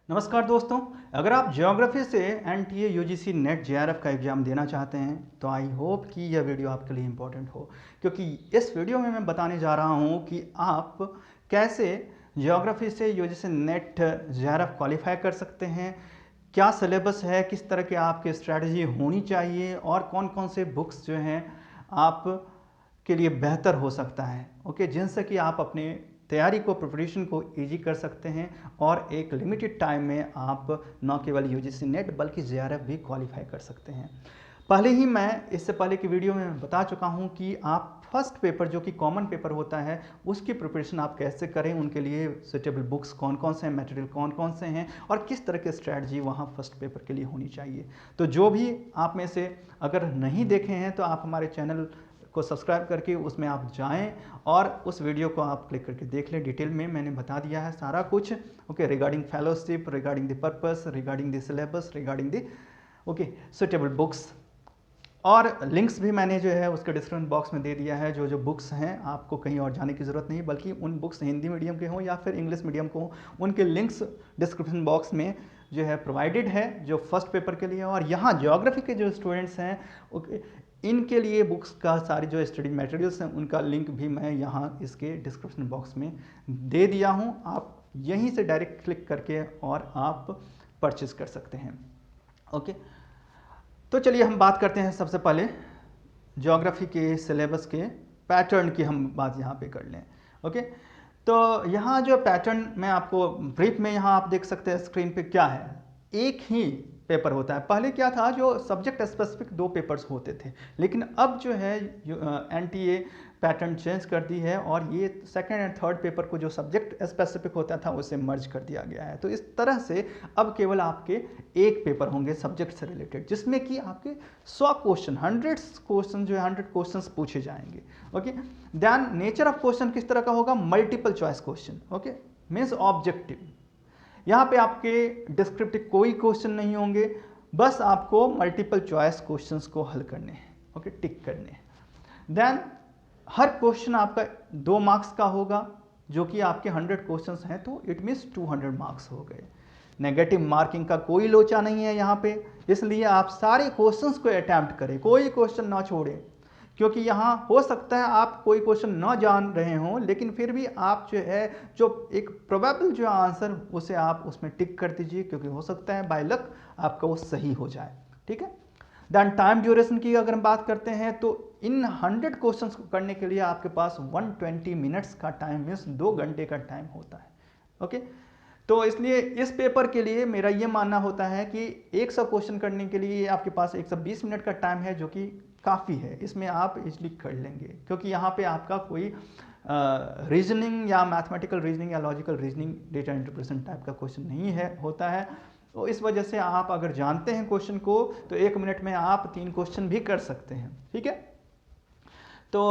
नमस्कार दोस्तों। अगर आप ज्योग्राफी से एनटीए यूजीसी नेट जेआरएफ का एग्ज़ाम देना चाहते हैं तो आई होप कि यह वीडियो आपके लिए इम्पोर्टेंट हो, क्योंकि इस वीडियो में मैं बताने जा रहा हूं कि आप कैसे ज्योग्राफी से यूजीसी नेट जेआरएफ क्वालिफाई कर सकते हैं, क्या सिलेबस है, किस तरह के आपकी स्ट्रैटेजी होनी चाहिए और कौन कौन से बुक्स जो हैं आप के लिए बेहतर हो सकता है, ओके, जिनसे कि आप अपने तैयारी को, प्रिपरेशन को इजी कर सकते हैं और एक लिमिटेड टाइम में आप न केवल यूजीसी नेट बल्कि जेआरएफ भी क्वालिफाई कर सकते हैं। पहले ही मैं इससे पहले की वीडियो में बता चुका हूं कि आप फर्स्ट पेपर जो कि कॉमन पेपर होता है उसकी प्रिपरेशन आप कैसे करें, उनके लिए सुटेबल बुक्स कौन कौन से हैं, मटेरियल कौन कौन से हैं और किस तरह की स्ट्रैटेजी वहाँ फर्स्ट पेपर के लिए होनी चाहिए। तो जो भी आप में से अगर नहीं देखे हैं तो आप हमारे चैनल को सब्सक्राइब करके उसमें आप जाएं और उस वीडियो को आप क्लिक करके देख लें। डिटेल में मैंने बता दिया है सारा कुछ, okay, regarding fellowship, regarding the purpose, regarding the syllabus, regarding the okay suitable books, और लिंक्स भी मैंने जो है उसके डिस्क्रिप्शन बॉक्स में दे दिया है। जो जो बुक्स हैं आपको कहीं और जाने की ज़रूरत नहीं, बल्कि उन बुक्स हिंदी मीडियम के हों या फिर इंग्लिश मीडियम को हों, उनके लिंक्स डिस्क्रिप्शन बॉक्स में जो है प्रोवाइडेड है, जो फर्स्ट पेपर के लिए। और यहाँ ज्योग्राफी के जो स्टूडेंट्स हैं इनके लिए बुक्स का सारी जो स्टडी मटेरियल्स हैं उनका लिंक भी मैं यहाँ इसके डिस्क्रिप्शन बॉक्स में दे दिया हूँ। आप यहीं से डायरेक्ट क्लिक करके और आप परचेज कर सकते हैं, ओके। तो चलिए हम बात करते हैं सबसे पहले ज्योग्राफी के सिलेबस के पैटर्न की हम बात यहाँ पे कर लें, ओके। तो यहाँ जो पैटर्न मैं आपको ब्रीफ में यहाँ आप देख सकते हैं स्क्रीन पे क्या है, एक ही पेपर होता है। पहले क्या था, जो सब्जेक्ट स्पेसिफिक 2 पेपर्स होते थे, लेकिन अब जो है एनटीए पैटर्न चेंज कर दी है और ये सेकंड एंड थर्ड पेपर को जो सब्जेक्ट स्पेसिफिक होता था उसे मर्ज कर दिया गया है। तो इस तरह से अब केवल आपके एक पेपर होंगे सब्जेक्ट से रिलेटेड, जिसमें कि आपके 100 क्वेश्चन, 100 क्वेश्चन जो है 100 क्वेश्चन पूछे जाएंगे, okay. Then nature of question किस तरह का होगा, multiple choice question, okay, means objective. यहाँ पे आपके डिस्क्रिप्टिव कोई क्वेश्चन नहीं होंगे, बस आपको मल्टीपल चॉइस क्वेश्चंस को हल करने हैं, ओके, टिक करने हैं। देन हर क्वेश्चन आपका 2 मार्क्स का होगा, जो कि आपके 100 क्वेश्चंस हैं तो इट मीन्स 200 मार्क्स हो गए। नेगेटिव मार्किंग का कोई लोचा नहीं है यहाँ पे, इसलिए आप सारे क्वेश्चंस को अटैम्प्ट करें, कोई क्वेश्चन ना छोड़ें, क्योंकि यहाँ हो सकता है आप कोई क्वेश्चन ना जान रहे हों, लेकिन फिर भी आप जो है जो एक प्रोबेबल जो आंसर उसे आप उसमें टिक कर दीजिए, क्योंकि हो सकता है बाय लक आपका वो सही हो जाए, ठीक है। देन टाइम ड्यूरेशन की अगर हम बात करते हैं तो इन 100 क्वेश्चंस को करने के लिए आपके पास 120 मिनट्स का टाइम, मीन्स 2 घंटे का टाइम होता है, ओके। तो इसलिए इस पेपर के लिए मेरा ये मानना होता है कि 100 क्वेश्चन करने के लिए आपके पास 120 मिनट का टाइम है, जो कि काफ़ी है, इसमें आप इजली कर लेंगे, क्योंकि यहाँ पे आपका कोई रीजनिंग या मैथमेटिकल रीजनिंग या logical reasoning, data interpretation type का क्वेश्चन नहीं है होता है। तो इस वजह से आप अगर जानते हैं क्वेश्चन को तो 1 मिनट में आप 3 क्वेश्चन भी कर सकते हैं, ठीक है। तो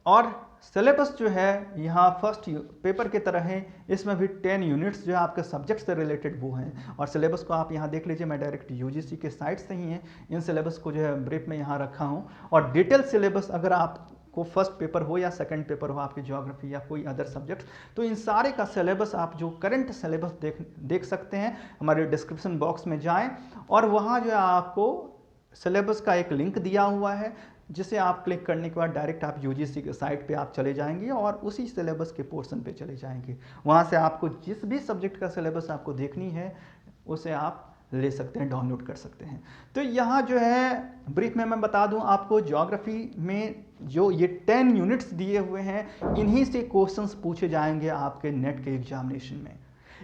और सिलेबस जो है यहाँ फर्स्ट पेपर की तरह है, इसमें भी 10 यूनिट्स जो है आपके सब्जेक्ट से रिलेटेड वो हैं। और सिलेबस को आप यहाँ देख लीजिए, मैं डायरेक्ट यूजीसी के साइट से ही हैं इन सिलेबस को जो है ब्रीफ में यहाँ रखा हूँ। और डिटेल सिलेबस अगर आपको फर्स्ट पेपर हो या सेकंड पेपर हो आपकी ज्योग्राफी या कोई अदर सब्जेक्ट, तो इन सारे का सिलेबस आप जो करंट सिलेबस देख सकते हैं, हमारे डिस्क्रिप्शन बॉक्स में जाएँ और वहाँ जो है आपको सिलेबस का एक लिंक दिया हुआ है, जिसे आप क्लिक करने के बाद डायरेक्ट आप यूजीसी के साइट पे आप चले जाएंगे और उसी सिलेबस के पोर्शन पे चले जाएंगे। वहाँ से आपको जिस भी सब्जेक्ट का सिलेबस आपको देखनी है उसे आप ले सकते हैं, डाउनलोड कर सकते हैं। तो यहाँ जो है ब्रीफ में मैं बता दूँ आपको, ज्योग्राफी में जो ये 10 यूनिट्स दिए हुए हैं, इन्हीं से क्वेश्चंस पूछे जाएंगे आपके नेट के एग्जामिनेशन में।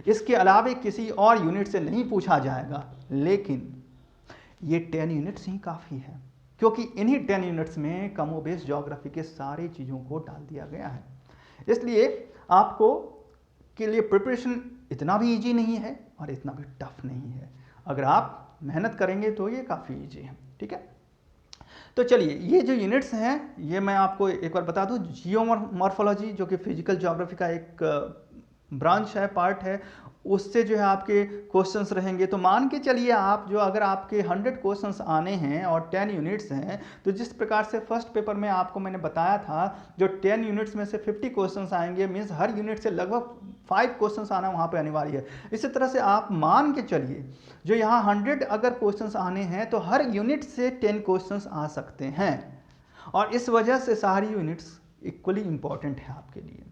इसके अलावा किसी और यूनिट से नहीं पूछा जाएगा, लेकिन ये 10 यूनिट्स ही काफ़ी है, क्योंकि इन्हीं 10 यूनिट्स में कमोबेश ज्योग्राफी के सारी चीज़ों को डाल दिया गया है। इसलिए आपको के लिए प्रिपरेशन इतना भी इजी नहीं है और इतना भी टफ नहीं है। अगर आप मेहनत करेंगे तो ये काफ़ी इजी है, ठीक है। तो चलिए, ये जो यूनिट्स हैं ये मैं आपको एक बार बता दूं। जियोमॉर्फोलॉजी जो कि फिजिकल ज्योग्राफी का एक ब्रांच है, पार्ट है, उससे जो है आपके क्वेश्चंस रहेंगे। तो मान के चलिए आप जो अगर आपके 100 क्वेश्चंस आने हैं और 10 यूनिट्स हैं, तो जिस प्रकार से फर्स्ट पेपर में आपको मैंने बताया था, जो 10 यूनिट्स में से 50 क्वेश्चंस आएंगे, मीन्स हर यूनिट से लगभग 5 क्वेश्चंस आना वहाँ पे अनिवार्य है। इसी तरह से आप मान के चलिए जो यहाँ 100 अगर क्वेश्चंस आने हैं तो हर यूनिट से 10 क्वेश्चंस आ सकते हैं, और इस वजह से सारी यूनिट्स इक्वली इंपॉर्टेंट है आपके लिए,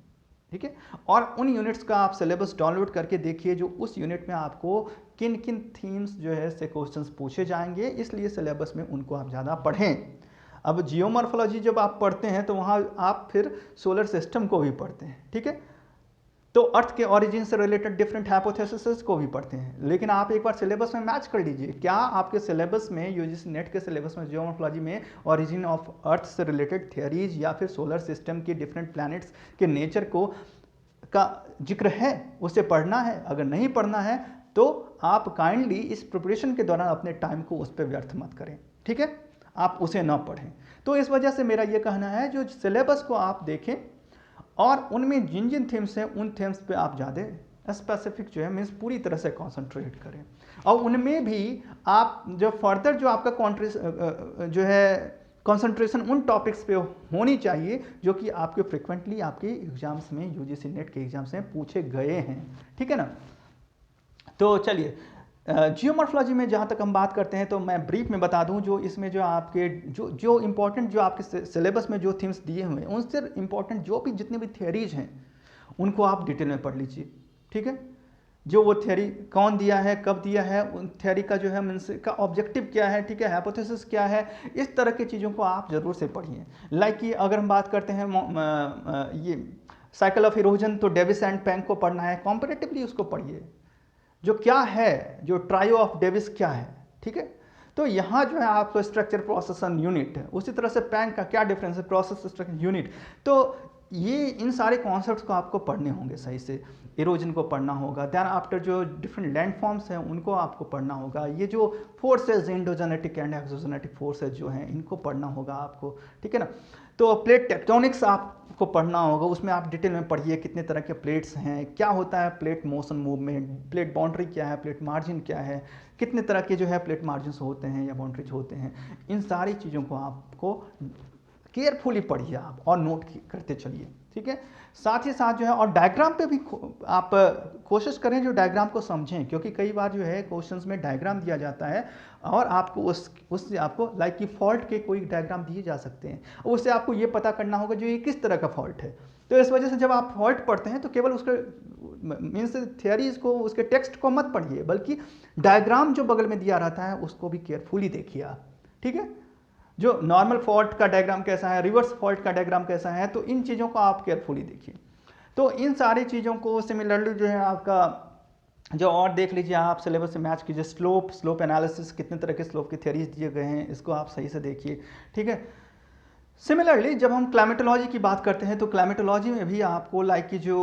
ठीक है। और उन यूनिट्स का आप सिलेबस डाउनलोड करके देखिए जो उस यूनिट में आपको किन किन थीम्स जो है से क्वेश्चंस पूछे जाएंगे, इसलिए सिलेबस में उनको आप ज़्यादा पढ़ें। अब जियोमॉर्फोलॉजी जब आप पढ़ते हैं तो वहाँ आप फिर सोलर सिस्टम को भी पढ़ते हैं, ठीक है, तो अर्थ के ओरिजिन से रिलेटेड डिफरेंट हाइपोथेसिस को भी पढ़ते हैं। लेकिन आप एक बार सिलेबस में मैच कर लीजिए, क्या आपके सिलेबस में यूजीसी नेट के सिलेबस में जियोमॉर्फोलॉजी में ओरिजिन ऑफ अर्थ से रिलेटेड थियरीज या फिर सोलर सिस्टम के डिफरेंट प्लैनेट्स के नेचर को का जिक्र है, उसे पढ़ना है? अगर नहीं पढ़ना है तो आप काइंडली इस प्रिपरेशन के दौरान अपने टाइम को उस पर व्यर्थ मत करें, ठीक है, आप उसे ना पढ़ें। तो इस वजह से मेरा ये कहना है जो सिलेबस को आप देखें और उनमें जिन जिन थीम्स हैं उन थीम्स पे आप ज़्यादा स्पेसिफिक जो है मीन्स पूरी तरह से कॉन्सेंट्रेट करें, और उनमें भी आप जो फर्दर जो आपका जो है कंसंट्रेशन उन टॉपिक्स पे होनी चाहिए जो कि आपके फ्रिक्वेंटली आपके एग्जाम्स में यूजीसी नेट के एग्जाम्स में पूछे गए हैं, ठीक है ना। तो चलिए जियोमॉर्फोलॉजी में जहाँ तक हम बात करते हैं तो मैं ब्रीफ में बता दूं, जो इसमें जो आपके जो इम्पोर्टेंट जो आपके सिलेबस में जो थीम्स दिए हुए हैं उनसे इम्पोर्टेंट जो भी जितने भी थियरीज हैं उनको आप डिटेल में पढ़ लीजिए, ठीक है। जो वो थियरी कौन दिया है, कब दिया है, उन थियरी का जो है मीन्स का ऑब्जेक्टिव क्या है, ठीक है, हाइपोथेसिस क्या है, इस तरह की चीज़ों को आप ज़रूर से पढ़िए। लाइक कि अगर हम बात करते हैं ये साइकिल ऑफ इरोजन, तो डेविस एंड पैंक को पढ़ना है, कॉम्परेटिवली उसको पढ़िए, जो क्या है, जो ट्रायो ऑफ डेविस क्या है, ठीक है। तो यहाँ जो है आपको स्ट्रक्चर प्रोसेस एंड यूनिट है, उसी तरह से पैंक का क्या डिफरेंस है, प्रोसेस स्ट्रक्चर यूनिट। तो ये इन सारे कॉन्सेप्ट्स को आपको पढ़ने होंगे सही से, इरोजन को पढ़ना होगा, देन आफ्टर जो डिफरेंट लैंड फॉर्म्स हैं उनको आपको पढ़ना होगा, ये जो forces endogenetic and exogenetic forces जो हैं इनको पढ़ना होगा आपको, ठीक है ना। तो प्लेट टेक्टोनिक्स आपको पढ़ना होगा, उसमें आप डिटेल में पढ़िए कितने तरह के प्लेट्स हैं, क्या होता है plate motion movement, plate boundary क्या है, प्लेट मार्जिन क्या है, कितने तरह के जो है प्लेट मार्जिन होते हैं या बाउंड्रीज होते हैं, इन सारी चीज़ों को आपको केयरफुली पढ़िए आप और नोट करते चलिए, ठीक है। साथ ही साथ जो है और डायग्राम पे भी आप कोशिश करें जो डायग्राम को समझें, क्योंकि कई बार जो है क्वेश्चंस में डायग्राम दिया जाता है और आपको उससे आपको लाइक कि फॉल्ट के कोई डायग्राम दिए जा सकते हैं, उससे आपको ये पता करना होगा जो ये किस तरह का फॉल्ट है। तो इस वजह से जब आप फॉल्ट पढ़ते हैं तो केवल उसके मीन्स थियरीज को, उसके टेक्स्ट को मत पढ़िए, बल्कि डायग्राम जो बगल में दिया रहता है उसको भी केयरफुली देखिए आप, ठीक है। जो नॉर्मल फॉल्ट का डायग्राम कैसा है, रिवर्स फॉल्ट का डायग्राम कैसा है, तो इन चीज़ों को आप केयरफुली देखिए। तो इन सारी चीज़ों को सिमिलरली जो है आपका जो और देख लीजिए, आप सिलेबस से मैच कीजिए, स्लोप एनालिसिस, कितने तरह के स्लोप के थियरीज दिए गए हैं, इसको आप सही से देखिए, ठीक है। सिमिलरली जब हम क्लाइमेटोलॉजी की बात करते हैं तो क्लाइमेटोलॉजी में भी आपको लाइक कि जो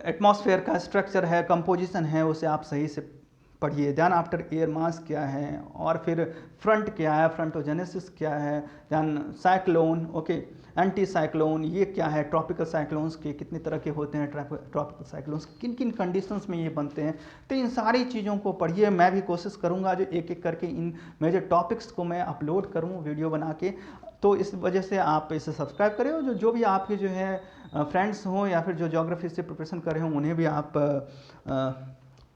एटमॉस्फेयर का स्ट्रक्चर है, कंपोजिशन है, उसे आप सही से पढ़िए। दैन आफ्टर एयर मास क्या है, और फिर फ्रंट क्या है, फ्रंटोजेनेसिस क्या है, then cyclone, okay, anti cyclone ये क्या है, ट्रॉपिकल साइक्लोन्स के कितने तरह के होते हैं, ट्रॉपिकल साइक्लोन्स किन किन कंडीशंस में ये बनते हैं, तो इन सारी चीज़ों को पढ़िए। मैं भी कोशिश करूँगा जो एक एक करके इन मेजर टॉपिक्स को मैं अपलोड करूँ वीडियो बना के, तो इस वजह से आप इसे सब्सक्राइब करें, और जो भी आपके जो है फ्रेंड्स हों या फिर जो ज्योग्राफी से प्रिपरेशन कर रहे हों उन्हें भी आप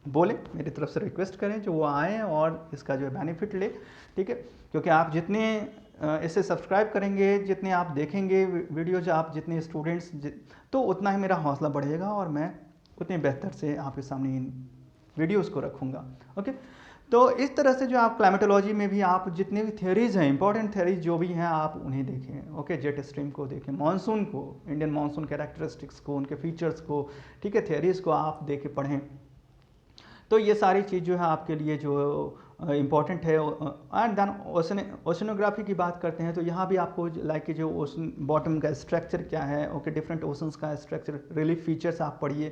बोलें, मेरी तरफ से रिक्वेस्ट करें जो वो आएँ और इसका जो है बेनिफिट ले, ठीक है। क्योंकि आप जितने इसे सब्सक्राइब करेंगे, जितने आप देखेंगे वीडियोज, आप जितने स्टूडेंट्स तो उतना ही मेरा हौसला बढ़ेगा और मैं उतने बेहतर से आपके सामने इन वीडियोस को रखूँगा, ओके। तो इस तरह से जो आप क्लाइमेटोलॉजी में भी आप जितने भी थियरीज हैं, इंपॉर्टेंट थियरीज जो भी हैं, आप उन्हें देखें, ओके। जेट स्ट्रीम को देखें, मानसून को, इंडियन मानसून कैरेक्टरिस्टिक्स को, उनके फीचर्स को, ठीक है, थियरीज को आप देख के पढ़ें। तो ये सारी चीज़ जो है आपके लिए जो इम्पॉर्टेंट है। एंड देन ओशनोग्राफी की बात करते हैं तो यहाँ भी आपको लाइक कि जो ओशन बॉटम का स्ट्रक्चर क्या है, ओके, डिफरेंट ओशंस का स्ट्रक्चर, रिलीफ फीचर्स आप पढ़िए,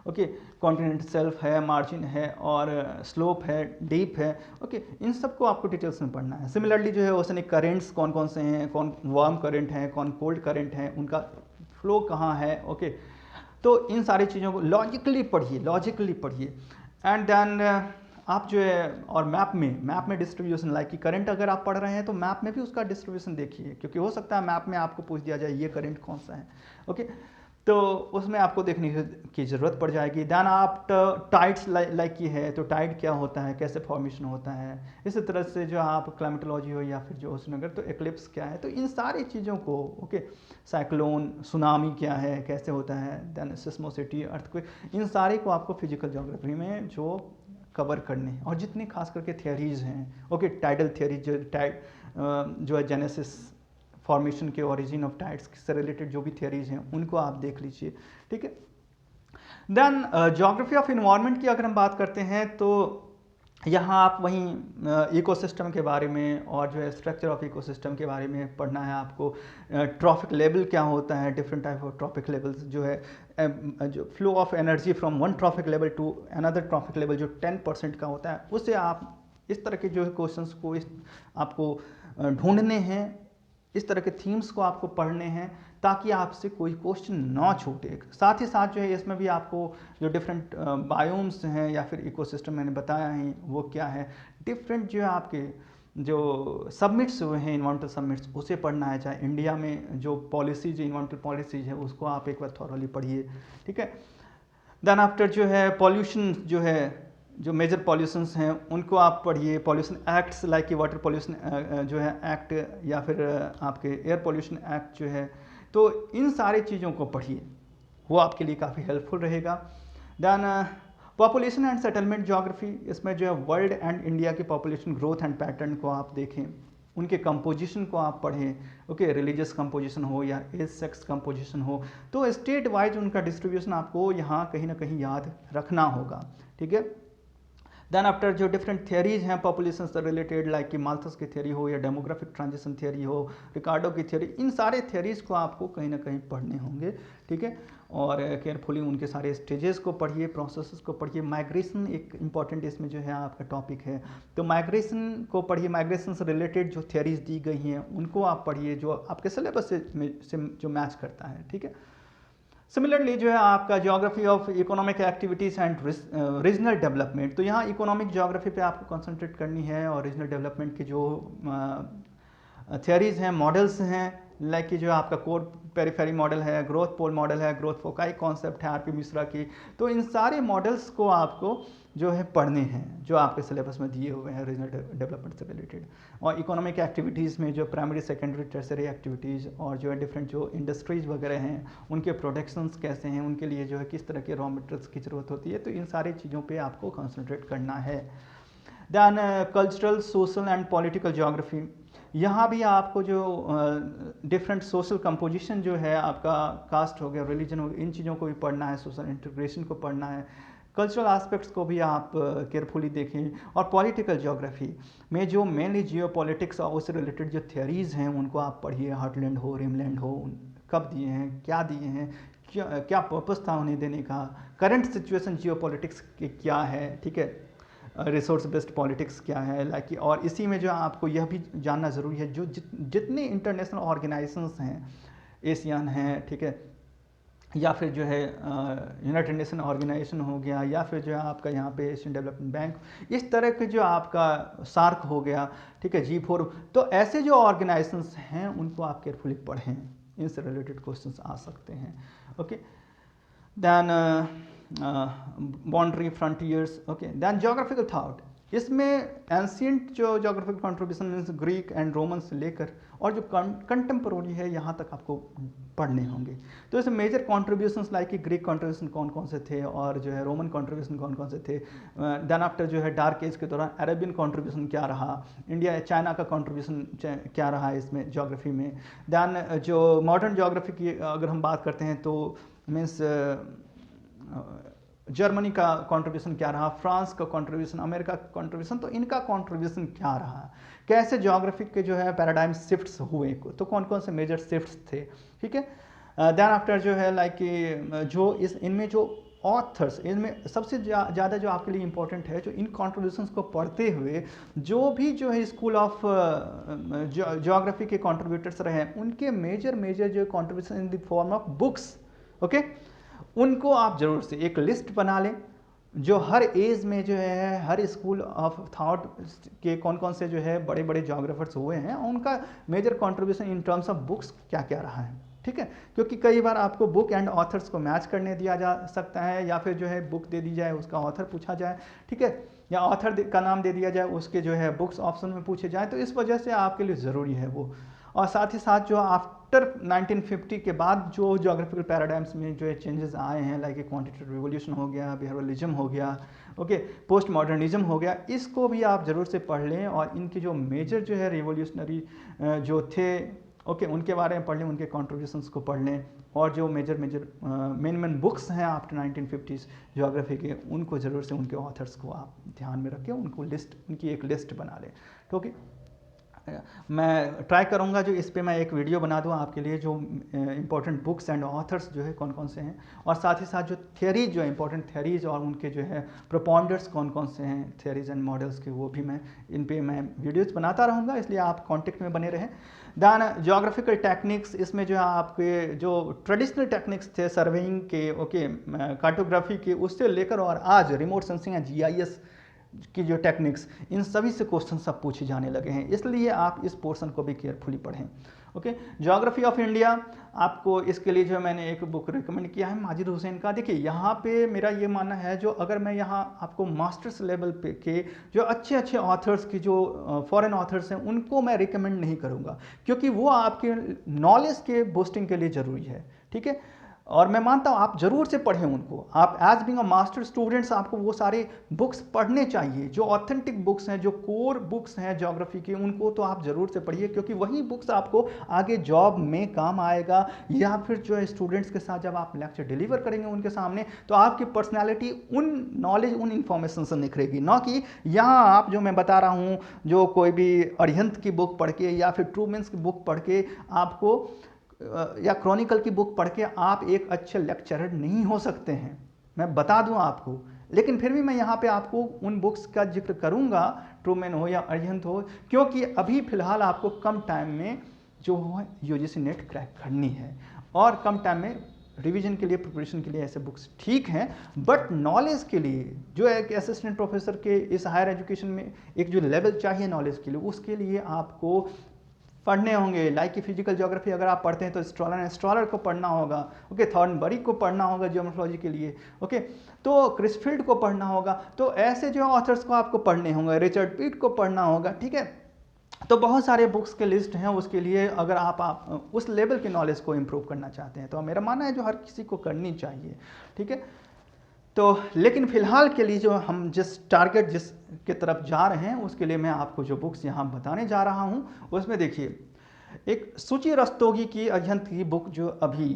ओके। कॉन्टिनेंट सेल्फ है, मार्जिन है, और स्लोप है, डीप है, ओके, इन सब को आपको डिटेल्स में पढ़ना है। सिमिलरली जो है ओशनिक करेंट्स कौन कौन से हैं, कौन वार्म करंट हैं, कौन कोल्ड करंट हैं, उनका फ्लो कहाँ है, ओके। तो इन सारी चीज़ों को लॉजिकली पढ़िए एंड देन आप जो है, और मैप में डिस्ट्रीब्यूशन लाइक कि करंट अगर आप पढ़ रहे हैं तो मैप में भी उसका डिस्ट्रीब्यूशन देखिए, क्योंकि हो सकता है मैप में आपको पूछ दिया जाए ये करंट कौन सा है। ओके, तो उसमें आपको देखने की ज़रूरत पड़ जाएगी। देन आप टाइड्स लाइक ये है तो टाइड क्या होता है, कैसे फॉर्मेशन होता है, इसी तरह से जो आप क्लाइमेटोलॉजी हो या फिर जो ओशनगर तो एक्लिप्स क्या है, तो इन सारी चीज़ों को ओके, साइक्लोन सुनामी क्या है, कैसे होता है, देन सिस्मोसिटी अर्थक्वेक, इन सारे को आपको फिजिकल ज्योग्राफी में जो कवर करने हैं। और जितने खास करके थियरीज हैं ओके, टाइडल थियरी जो है जेनेसिस फॉर्मेशन के ओरिजिन ऑफ टाइड्स से रिलेटेड जो भी थियरीज हैं उनको आप देख लीजिए, ठीक है। देन ज्योग्राफी ऑफ इन्वायरमेंट की अगर हम बात करते हैं तो यहाँ आप वहीं इकोसिस्टम के बारे में और जो है स्ट्रक्चर ऑफ इकोसिस्टम के बारे में पढ़ना है आपको। ट्रॉफिक लेवल क्या होता है, different type of trophic levels जो है, जो flow of energy from one trophic level to another trophic level जो 10% का होता है, उससे आप इस तरह के जो क्वेश्चंस को आपको ढूंढने हैं, इस तरह के थीम्स को आपको पढ़ने हैं ताकि आपसे कोई क्वेश्चन ना छूटे। साथ ही साथ जो है इसमें भी आपको जो डिफरेंट बायोम्स हैं या फिर इकोसिस्टम मैंने बताया है वो क्या है, डिफरेंट जो है आपके जो सबमिट्स हुए हैं इन्वायरमेंटल सबमिट्स उसे पढ़ना है। चाहे इंडिया में जो पॉलिसीज इन्वायरमेंटल पॉलिसीज है उसको आप एक बार थॉरली पढ़िए, ठीक है। देन आफ्टर जो है पॉल्यूशन जो है, जो मेजर पॉल्यूशंस हैं उनको आप पढ़िए, पॉल्यूशन एक्ट्स लाइक कि वाटर पॉल्यूशन जो है एक्ट या फिर आपके एयर पॉल्यूशन एक्ट जो है, तो इन सारी चीज़ों को पढ़िए, वो आपके लिए काफ़ी हेल्पफुल रहेगा। Then population and settlement geography, इसमें जो है वर्ल्ड एंड इंडिया की पॉपुलेशन ग्रोथ एंड पैटर्न को आप देखें, उनके कंपोजिशन को आप पढ़ें, ओके, रिलीजियस कंपोजिशन हो या एज सेक्स कंपोजिशन हो, तो स्टेट वाइज उनका डिस्ट्रीब्यूशन आपको यहाँ कहीं ना कहीं याद रखना होगा, ठीक है। देन आफ्टर जो डिफरेंट थियरीज हैं पॉपुलेशन से रिलेटेड लाइक कि माल्थस की थियरी हो या डेमोग्राफिक ट्रांजिशन थियरी हो, रिकार्डो की थियरी, इन सारे थियरीज को आपको कहीं ना कहीं पढ़ने होंगे, ठीक है। और केयरफुली उनके सारे स्टेजेस को पढ़िए, प्रोसेसेस को पढ़िए। माइग्रेशन एक इंपॉर्टेंट इसमें जो है आपका टॉपिक है, तो माइग्रेशन को पढ़िए, माइग्रेशन से रिलेटेड जो थियरीज दी गई हैं उनको आप पढ़िए जो आपके सिलेबस से जो मैच करता है, ठीक है। सिमिलरली जो है आपका geography of economic activities and regional development, तो यहाँ इकोनॉमिक ज्योग्राफी पे आपको कंसंट्रेट करनी है और रीजनल डेवलपमेंट की जो थियरीज हैं, मॉडल्स हैं, लाइक कि जो आपका कोर पेरिफेरी मॉडल है, ग्रोथ पोल मॉडल है, ग्रोथ फोकाई कॉन्सेप्ट है आरपी मिश्रा की, तो इन सारे मॉडल्स को आपको जो है पढ़ने हैं जो आपके सिलेबस में दिए हुए हैं रीजनल डेवलपमेंट से रिलेटेड। और इकोनॉमिक एक्टिविटीज़ में जो प्राइमरी सेकेंडरी टर्सरी एक्टिविटीज़ और जो है डिफरेंट जो इंडस्ट्रीज वगैरह हैं उनके प्रोडक्शंस कैसे हैं, उनके लिए जो है किस तरह के रॉ मटेरियल्स की ज़रूरत होती है, तो इन सारी चीज़ों पर आपको कंसनट्रेट करना है। Then cultural, social and political geography, यहाँ भी आपको जो डिफरेंट सोशल कंपोजिशन जो है आपका कास्ट हो गया, रिलीजन हो गया, इन चीज़ों को भी पढ़ना है, सोशल इंटीग्रेशन को पढ़ना है, कल्चरल एस्पेक्ट्स को भी आप केयरफुली देखें। और पॉलिटिकल ज्योग्राफी में जो मेनली जियो पॉलिटिक्स और उससे रिलेटेड जो थियरीज़ हैं उनको आप पढ़िए, हार्टलैंड हो, रिमलैंड हो, कब दिए हैं, क्या दिए हैं, क्या पर्पस था उन्हें देने का, करंट सिचुएशन जियो पॉलिटिक्स के क्या है, ठीक है, रिसोर्स बेस्ड पॉलिटिक्स क्या है, लाइक। और इसी में जो आपको यह भी जानना ज़रूरी है जो जितने इंटरनेशनल ऑर्गेनाइजेशंस हैं, एशियन हैं, ठीक है, या फिर जो है यूनाइटेड नेशन ऑर्गेनाइजेशन हो गया, या फिर जो है आपका यहाँ पे एशियन डेवलपमेंट बैंक, इस तरह के जो आपका सार्क हो गया, ठीक है, G4, तो ऐसे जो ऑर्गेनाइजेशंस हैं उनको आप केयरफुली पढ़ें, इनसे रिलेटेड क्वेश्चंस आ सकते हैं, okay. Then boundary frontiers, okay. Then geographical thought, इसमें एंशियंट जो geographical contribution means Greek and Roman से लेकर और जो कंटेम्पोररी है यहाँ तक आपको पढ़ने होंगे। तो इसमें मेजर कॉन्ट्रीब्यूशंस लाइक कि ग्रीक कॉन्ट्रीब्यूशन कौन कौन से थे और जो है रोमन कॉन्ट्रीब्यूशन कौन कौन से थे। देन आफ्टर जो है डार्क एज के दौरान अरेबियन कॉन्ट्रीब्यूशन क्या रहा, इंडिया चाइना का कॉन्ट्रीब्यूशन क्या रहा इसमें ज्योग्राफी में। दैन जो मॉडर्न ज्योग्राफी की अगर हम बात करते हैं तो मीन्स जर्मनी का कंट्रीब्यूशन क्या रहा, फ्रांस का कंट्रीब्यूशन, अमेरिका का कंट्रीब्यूशन, तो इनका कंट्रीब्यूशन क्या रहा, कैसे ज्योग्राफिक के जो है पैराडाइम शिफ्ट्स हुए, तो कौन कौन से मेजर शिफ्ट्स थे, ठीक है। देन आफ्टर जो है लाइक जो इनमें जो ऑथर्स, इनमें सबसे ज़्यादा जो आपके लिए इम्पोर्टेंट है, जो इन कॉन्ट्रीब्यूशंस को पढ़ते हुए जो भी जो है स्कूल ऑफ ज्योग्राफी के कंट्रीब्यूटर्स रहे हैं उनके मेजर जो contribution in the form of books, okay, उनको आप ज़रूर से एक लिस्ट बना लें, जो हर एज में जो है हर स्कूल ऑफ थॉट के कौन कौन से जो है बड़े बड़े जोग्राफर्स हुए हैं, उनका major contribution in terms of books क्या क्या रहा है। ठीक है, क्योंकि कई बार आपको बुक एंड ऑथर्स को मैच करने दिया जा सकता है, या फिर जो है बुक दे दी जाए उसका ऑथर पूछा जाए, ठीक है, या ऑथर का नाम दे दिया जाए उसके जो है बुक्स ऑप्शन में पूछे जाए, तो इस वजह से आपके लिए ज़रूरी है वो। और साथ ही साथ जो आफ्टर 1950 के बाद जो जोग्राफिकल पैराडाइम्स में जो है चेंजेस आए हैं, लाइक ए क्वांटिटेटिव रिवोल्यूशन हो गया, बिहेवियरलिज्म हो गया, ओके, पोस्ट मॉडर्निज्म हो गया, इसको भी आप ज़रूर से पढ़ लें और इनके जो मेजर जो है रिवोल्यूशनरी जो थे, ओके, उनके बारे में पढ़ लें, उनके कॉन्ट्रीब्यूशंस को पढ़ लें, और जो मेजर मेन बुक्स हैं आफ्टर 1950s जोग्राफी के, उनको ज़रूर से उनके ऑथर्स को आप ध्यान में रखें, उनको उनकी एक लिस्ट बना लें। तो ओके, मैं ट्राई करूंगा जो इस पे मैं एक वीडियो बना दूं आपके लिए, जो इंपॉर्टेंट बुक्स एंड ऑथर्स जो है कौन कौन से हैं, और साथ ही साथ जो थियरीज, जो इंपॉर्टेंट थियरीज और उनके जो है प्रोपॉन्डर्स कौन कौन से हैं थियरीज एंड मॉडल्स के, वो भी मैं इन पे मैं वीडियोस बनाता रहूँगा, इसलिए आप कॉन्टेक्ट में बने रहें। दैन जोग्राफिकल टेक्निक्स, इसमें जो है आपके जो ट्रेडिशनल टेक्निक्स थे सर्वेइंग के, ओके, कार्टोग्राफी के, उससे लेकर और आज रिमोट सेंसिंग एंड GIS की जो टेक्निक्स, इन सभी से क्वेश्चन सब पूछे जाने लगे हैं, इसलिए आप इस पोर्शन को भी केयरफुली पढ़ें। ओके, ज्योग्राफी ऑफ इंडिया, आपको इसके लिए जो मैंने एक बुक रिकमेंड किया है माजिद हुसैन का। देखिए यहाँ पे मेरा ये मानना है, जो अगर मैं यहाँ आपको मास्टर्स लेवल पे के जो अच्छे अच्छे ऑथर्स की जो फॉरेन ऑथर्स हैं उनको मैं रिकमेंड नहीं करूँगा, क्योंकि वो आपके नॉलेज के बूस्टिंग के लिए ज़रूरी है। ठीक है, और मैं मानता हूँ आप ज़रूर से पढ़ें उनको। आप as being a master students आपको वो सारे बुक्स पढ़ने चाहिए, जो ऑथेंटिक बुक्स हैं, जो कोर बुक्स हैं ज्योग्राफी की, उनको तो आप ज़रूर से पढ़िए, क्योंकि वही बुक्स आपको आगे जॉब में काम आएगा, या फिर जो है स्टूडेंट्स के साथ जब आप लेक्चर डिलीवर करेंगे उनके सामने, तो आपकी पर्सनैलिटी उन नॉलेज, उन इन्फॉर्मेशन से निखरेगी, ना कि यहाँ आप जो मैं बता रहा हूँ जो कोई भी अरिहंत की बुक पढ़ के या फिर ट्रूमेंस की बुक पढ़ के आपको या क्रॉनिकल की बुक पढ़ के आप एक अच्छे लेक्चरर नहीं हो सकते हैं, मैं बता दूं आपको। लेकिन फिर भी मैं यहाँ पे आपको उन बुक्स का जिक्र करूँगा, ट्रूमैन हो या अरिहंत हो, क्योंकि अभी फ़िलहाल आपको कम टाइम में जो है UGC नेट क्रैक करनी है, और कम टाइम में रिवीजन के लिए, प्रिपरेशन के लिए ऐसे बुक्स ठीक हैं, बट नॉलेज के लिए जो एक असिस्टेंट प्रोफेसर के इस हायर एजुकेशन में एक जो लेवल चाहिए नॉलेज के लिए, उसके लिए आपको पढ़ने होंगे। लाइक कि फिजिकल ज्योग्राफी अगर आप पढ़ते हैं तो स्ट्रॉलर को पढ़ना होगा, ओके, थॉर्नबरी को पढ़ना होगा ज्योमेट्रोलॉजी के लिए, ओके, तो क्रिसफील्ड को पढ़ना होगा, तो ऐसे जो ऑथर्स को आपको पढ़ने होंगे, रिचर्ड पीट को पढ़ना होगा। ठीक है, तो बहुत सारे बुक्स के लिस्ट हैं उसके लिए, अगर आप उस लेवल के नॉलेज को इम्प्रूव करना चाहते हैं, तो मेरा मानना है जो हर किसी को करनी चाहिए। ठीक है, तो लेकिन फ़िलहाल के लिए जो हम जिस टारगेट के तरफ जा रहे हैं, उसके लिए मैं आपको जो बुक्स यहाँ बताने जा रहा हूँ, उसमें देखिए एक सुचि रस्तोगी की अरिहंत की बुक, जो अभी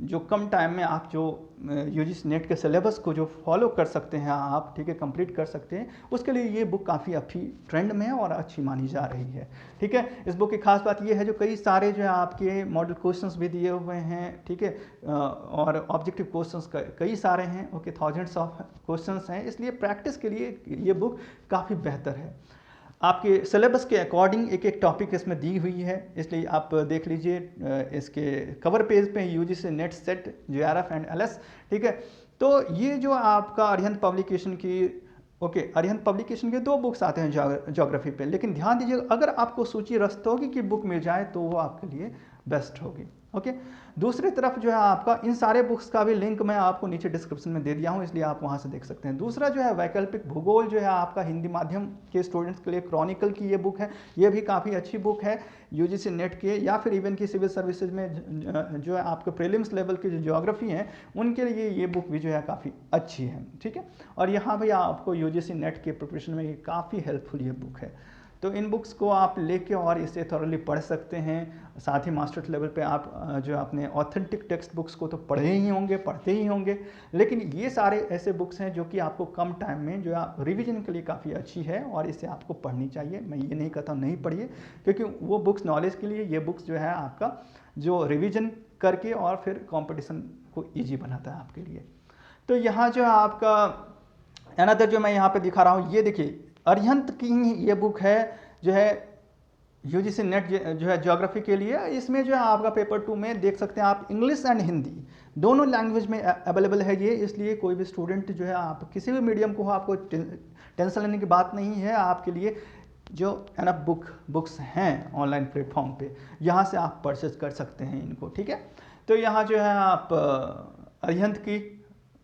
जो कम टाइम में आप जो UGC नेट के सिलेबस को जो फॉलो कर सकते हैं आप, ठीक है, कंप्लीट कर सकते हैं, उसके लिए ये बुक काफ़ी अभी ट्रेंड में है और अच्छी मानी जा रही है। ठीक है, इस बुक की खास बात ये है जो कई सारे जो है आपके मॉडल क्वेश्चंस भी दिए हुए हैं, ठीक है, और ऑब्जेक्टिव क्वेश्चंस कई सारे हैं, ओके, थाउजेंड्स ऑफ क्वेश्चंस हैं, इसलिए प्रैक्टिस के लिए ये बुक काफ़ी बेहतर है। आपके सिलेबस के अकॉर्डिंग एक एक टॉपिक इसमें दी हुई है, इसलिए आप देख लीजिए इसके कवर पेज पे UGC net set JRF and LS। ठीक है, तो ये जो आपका अरिहंत पब्लिकेशन की, ओके, अरिहंत पब्लिकेशन के 2 बुक्स आते हैं ज्योग्राफी पे, लेकिन ध्यान दीजिए अगर आपको सूची रस्तोगी की बुक मिल जाए तो वो आपके लिए बेस्ट होगी। ओके, दूसरी तरफ जो है आपका इन सारे बुक्स का भी लिंक मैं आपको नीचे डिस्क्रिप्शन में दे दिया हूँ, इसलिए आप वहाँ से देख सकते हैं। दूसरा जो है वैकल्पिक भूगोल, जो है आपका हिंदी माध्यम के स्टूडेंट्स के लिए क्रॉनिकल की ये बुक है, ये भी काफ़ी अच्छी बुक है। UGC नेट के या फिर इवन की सिविल सर्विसेज में जो है आपके प्रीलिम्स लेवल की जो ज्योग्राफी है, उनके लिए ये बुक भी जो है काफ़ी अच्छी है। ठीक है, और यहाँ भी आपको UGC नेट के प्रिपरेशन में ये काफ़ी हेल्पफुल ये बुक है, तो इन बुक्स को आप लेके और इसे थॉरली पढ़ सकते हैं। साथ ही मास्टर्स लेवल पे आप जो अपने ऑथेंटिक टेक्स्ट बुक्स को तो पढ़े ही होंगे, पढ़ते ही होंगे, लेकिन ये सारे ऐसे बुक्स हैं जो कि आपको कम टाइम में जो है रिवीजन के लिए काफ़ी अच्छी है, और इसे आपको पढ़नी चाहिए। मैं ये नहीं कहता नहीं पढ़िए, क्योंकि वो बुक्स नॉलेज के लिए, ये बुक्स जो है आपका जो रिविजन करके और फिर कॉम्पिटिशन को ईजी बनाता है आपके लिए। तो यहाँ जो है आपका अनदर जो मैं यहाँ पर दिखा रहा हूँ, ये देखिए अरिहंत की ये बुक है जो है UGC नेट जो है ज्योग्राफी के लिए। इसमें जो है आपका पेपर 2 में देख सकते हैं आप इंग्लिश एंड हिंदी दोनों लैंग्वेज में अवेलेबल है ये, इसलिए कोई भी स्टूडेंट जो है, आप किसी भी मीडियम को हो, आपको टेंशन लेने की बात नहीं है। आपके लिए जो एनफ बुक्स हैं ऑनलाइन प्लेटफॉर्म पे, यहाँ से आप परचेज कर सकते हैं इनको, ठीक है। तो यहाँ जो है आप अरिहंत की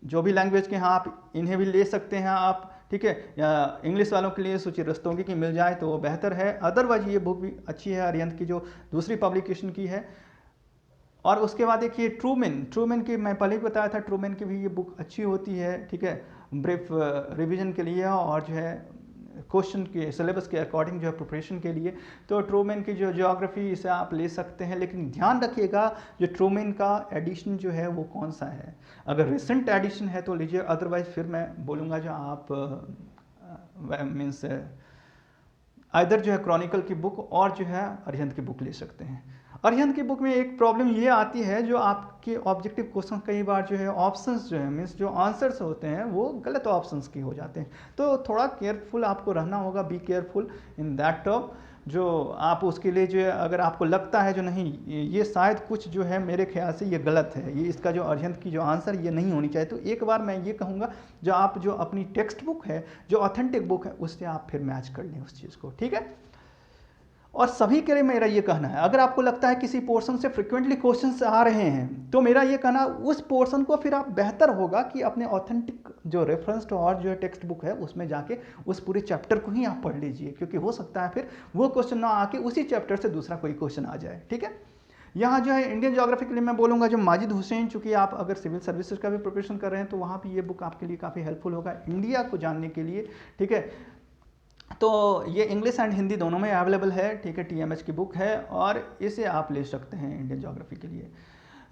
जो भी लैंग्वेज के हैं आप इन्हें भी ले सकते हैं आप, ठीक है। या इंग्लिश वालों के लिए सुचि रस्तोगी की मिल जाए तो वो बेहतर है। अदरवाइज ये बुक भी अच्छी है अरिहंत की, जो दूसरी पब्लिकेशन की है। और उसके बाद देखिए ट्रूमैन की मैं पहले ही बताया था, ट्रूमैन की भी ये बुक अच्छी होती है, ठीक है, ब्रीफ रिवीजन के लिए और जो है क्वेश्चन के सिलेबस के अकॉर्डिंग जो है प्रिपरेशन के लिए। तो ट्रूमैन की जो ज्योग्राफी, इसे आप ले सकते हैं, लेकिन ध्यान रखिएगा जो ट्रूमैन का एडिशन जो है वो कौन सा है। अगर रिसेंट एडिशन है तो लीजिए, अदरवाइज फिर मैं बोलूँगा जो आप मीन्स इधर जो है क्रॉनिकल की बुक और जो है अरिहंत की बुक ले सकते हैं। अरिहंत की बुक में एक प्रॉब्लम ये आती है, जो आपके ऑब्जेक्टिव क्वेश्चन कई बार जो है ऑप्शंस जो है मीन्स जो आंसर्स होते हैं वो गलत ऑप्शंस के हो जाते हैं। तो थोड़ा केयरफुल आपको रहना होगा, be careful in that term. जो आप उसके लिए जो है, अगर आपको लगता है जो नहीं ये शायद कुछ जो है मेरे ख्याल से ये गलत है, ये इसका जो अरिहंत की जो आंसर ये नहीं होनी चाहिए, तो एक बार मैं ये कहूँगा जो आप जो अपनी टेक्स्ट बुक है, जो ऑथेंटिक बुक है, उससे आप फिर मैच कर लें उस चीज़ को, ठीक है। और सभी के लिए मेरा ये कहना है, अगर आपको लगता है किसी पोर्शन से फ्रिक्वेंटली क्वेश्चंस आ रहे हैं, तो मेरा ये कहना उस पोर्शन को फिर आप बेहतर होगा कि अपने ऑथेंटिक जो रेफरेंस्ड और जो है टेक्स्ट बुक है उसमें जाके उस पूरे चैप्टर को ही आप पढ़ लीजिए, क्योंकि हो सकता है फिर वो क्वेश्चन ना आके उसी चैप्टर से दूसरा कोई क्वेश्चन आ जाए, ठीक है। यहाँ जो है इंडियन ज्योग्राफी के लिए मैं बोलूँगा जो माजिद हुसैन, चूँकि आप अगर सिविल सर्विसेज का भी प्रिपरेशन कर रहे हैं तो वहाँ पर ये बुक आपके लिए काफ़ी हेल्पफुल होगा इंडिया को जानने के लिए, ठीक है। तो ये इंग्लिश एंड हिंदी दोनों में अवेलेबल है, ठीक है, TMH की बुक है और इसे आप ले सकते हैं इंडियन ज्योग्राफी के लिए।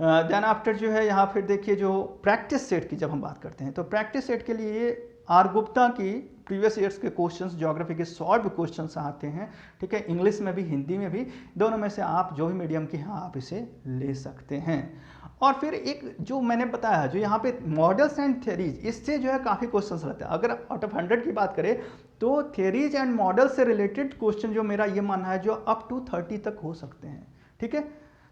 देन आफ्टर जो है यहाँ फिर देखिए जो प्रैक्टिस सेट की जब हम बात करते हैं, तो प्रैक्टिस सेट के लिए आर गुप्ता की प्रीवियस ईयर्स के क्वेश्चंस, ज्योग्राफी के सॉल्व क्वेश्चंस आते हैं, ठीक है, इंग्लिश में भी हिंदी में भी, दोनों में से आप जो भी मीडियम के हैं आप इसे ले सकते हैं। और फिर एक जो मैंने बताया जो यहाँ पे मॉडल्स एंड थ्योरीज, इससे जो है काफ़ी क्वेश्चंस रहते हैं। अगर आउट ऑफ 100 की बात करें तो थ्योरीज एंड मॉडल से रिलेटेड क्वेश्चन जो मेरा ये मानना है जो अप टू 30 तक हो सकते हैं, ठीक है।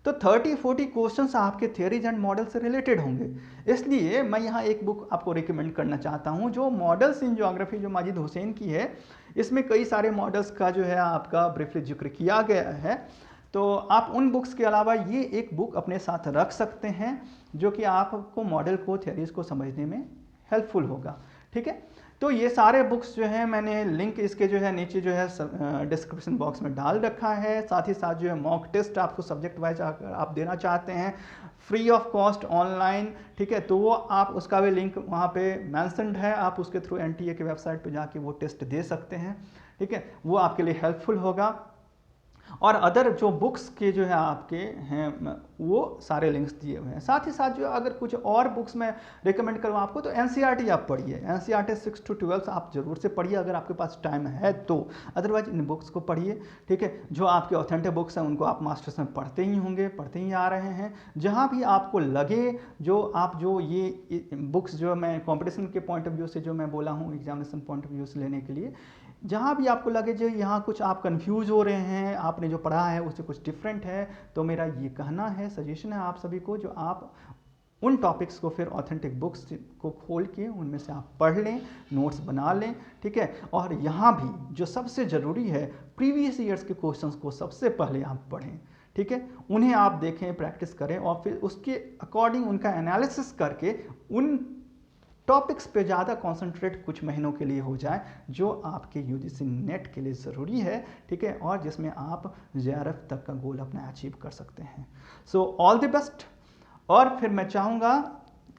तो 30-40 क्वेश्चंस आपके थ्योरीज एंड मॉडल से रिलेटेड होंगे, इसलिए मैं यहाँ एक बुक आपको रिकमेंड करना चाहता हूँ जो मॉडल्स इन ज्योग्राफी जो माजिद हुसैन की है। इसमें कई सारे मॉडल्स का जो है आपका ब्रीफली जिक्र किया गया है, तो आप उन बुक्स के अलावा ये एक बुक अपने साथ रख सकते हैं जो कि आपको मॉडल को, थ्योरीज को समझने में हेल्पफुल होगा, ठीक है। तो ये सारे बुक्स जो हैं मैंने लिंक इसके जो है नीचे जो है डिस्क्रिप्शन बॉक्स में डाल रखा है। साथ ही साथ जो है मॉक टेस्ट आपको सब्जेक्ट वाइज अगर आप देना चाहते हैं फ्री ऑफ कॉस्ट ऑनलाइन, ठीक है, तो वो आप उसका भी लिंक वहाँ पे मेंशन्ड है, आप उसके थ्रू NTA की वेबसाइट पे जाके वो टेस्ट दे सकते हैं, ठीक है, वो आपके लिए हेल्पफुल होगा। और अदर जो बुक्स के जो है आपके हैं वो सारे लिंक्स दिए हुए हैं। साथ ही साथ जो अगर कुछ और बुक्स मैं रिकमेंड करूँ आपको तो NCERT आप पढ़िए, NCERT 6 to 12 आप जरूर से पढ़िए अगर आपके पास टाइम है तो, अदरवाइज इन बुक्स को पढ़िए, ठीक है। जो आपके ऑथेंटिक बुक्स हैं उनको आप मास्टर्स में पढ़ते ही होंगे, पढ़ते ही आ रहे हैं। जहाँ भी आपको लगे जो आप जो ये बुक्स जो मैं कॉम्पिटिशन के पॉइंट ऑफ व्यू से जो मैं बोला हूँ, एग्जामिनेशन पॉइंट ऑफ व्यू से लेने के लिए, जहाँ भी आपको लगे जो यहाँ कुछ आप कंफ्यूज हो रहे हैं, आपने जो पढ़ा है उससे कुछ डिफरेंट है, तो मेरा ये कहना है, सजेशन है आप सभी को, जो आप उन टॉपिक्स को फिर ऑथेंटिक बुक्स को खोल के उनमें से आप पढ़ लें, नोट्स बना लें, ठीक है। और यहाँ भी जो सबसे ज़रूरी है प्रीवियस ईयर्स के क्वेश्चंस को सबसे पहले आप पढ़ें, ठीक है, उन्हें आप देखें, प्रैक्टिस करें और फिर उसके अकॉर्डिंग उनका एनालिसिस करके उन टॉपिक्स पे ज़्यादा कंसंट्रेट कुछ महीनों के लिए हो जाए जो आपके UGC नेट के लिए ज़रूरी है, ठीक है, और जिसमें आप JRF तक का गोल अपना अचीव कर सकते हैं। So all the best. और फिर मैं चाहूँगा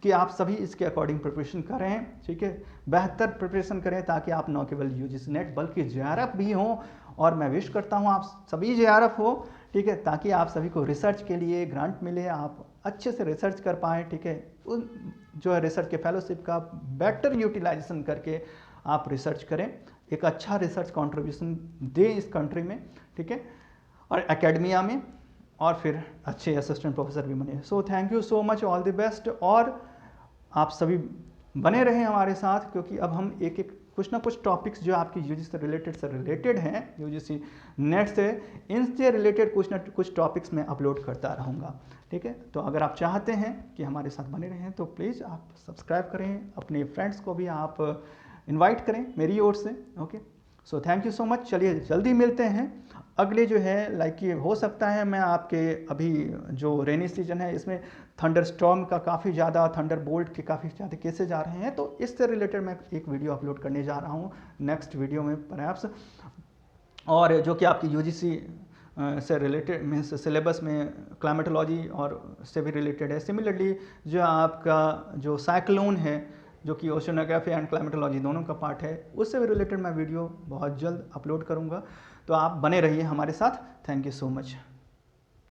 कि आप सभी इसके अकॉर्डिंग प्रिपरेशन करें, ठीक है, बेहतर प्रिपरेशन करें ताकि आप न केवल UGC नेट बल्कि JRF भी हों। और मैं विश करता हूँ आप सभी JRF हो, ठीक है, ताकि आप सभी को रिसर्च के लिए ग्रांट मिले, आप अच्छे से रिसर्च कर पाएँ, ठीक है, उन जो है रिसर्च के फेलोशिप का बेटर यूटिलाइजेशन करके आप रिसर्च करें, एक अच्छा रिसर्च कंट्रीब्यूशन दें इस कंट्री में, ठीक है, और एकेडमिया में, और फिर अच्छे असिस्टेंट प्रोफेसर भी बने। So thank you so much, all the best. और आप सभी बने रहें हमारे साथ, क्योंकि अब हम एक एक कुछ ना कुछ टॉपिक्स जो आपकी UGC से रिलेटेड हैं, UGC नेट से, इनसे रिलेटेड कुछ ना कुछ टॉपिक्स मैं अपलोड करता रहूँगा, ठीक है, तो अगर आप चाहते हैं कि हमारे साथ बने रहें तो प्लीज़ आप सब्सक्राइब करें, अपने फ्रेंड्स को भी आप इनवाइट करें मेरी ओर से। Okay, so thank you so much. चलिए जल्दी मिलते हैं अगले जो है लाइक ये हो सकता है मैं आपके अभी जो रेनी सीजन है इसमें थंडर स्टॉर्म का काफ़ी ज़्यादा, थंडर बोल्ट के काफ़ी ज़्यादा केसेज आ रहे हैं, तो इससे रिलेटेड मैं एक वीडियो अपलोड करने जा रहा हूँ नेक्स्ट वीडियो में परहैप्स, और जो कि आपकी यूजीसी से रिलेटेड मीन्स सिलेबस में क्लाइमेटोलॉजी और से भी रिलेटेड है। सिमिलरली जो आपका जो साइक्लोन है जो कि ओशनोग्राफी एंड क्लाइमेटोलॉजी दोनों का पार्ट है, उससे भी रिलेटेड मैं वीडियो बहुत जल्द अपलोड करूंगा, तो आप बने रहिए हमारे साथ। Thank you so much.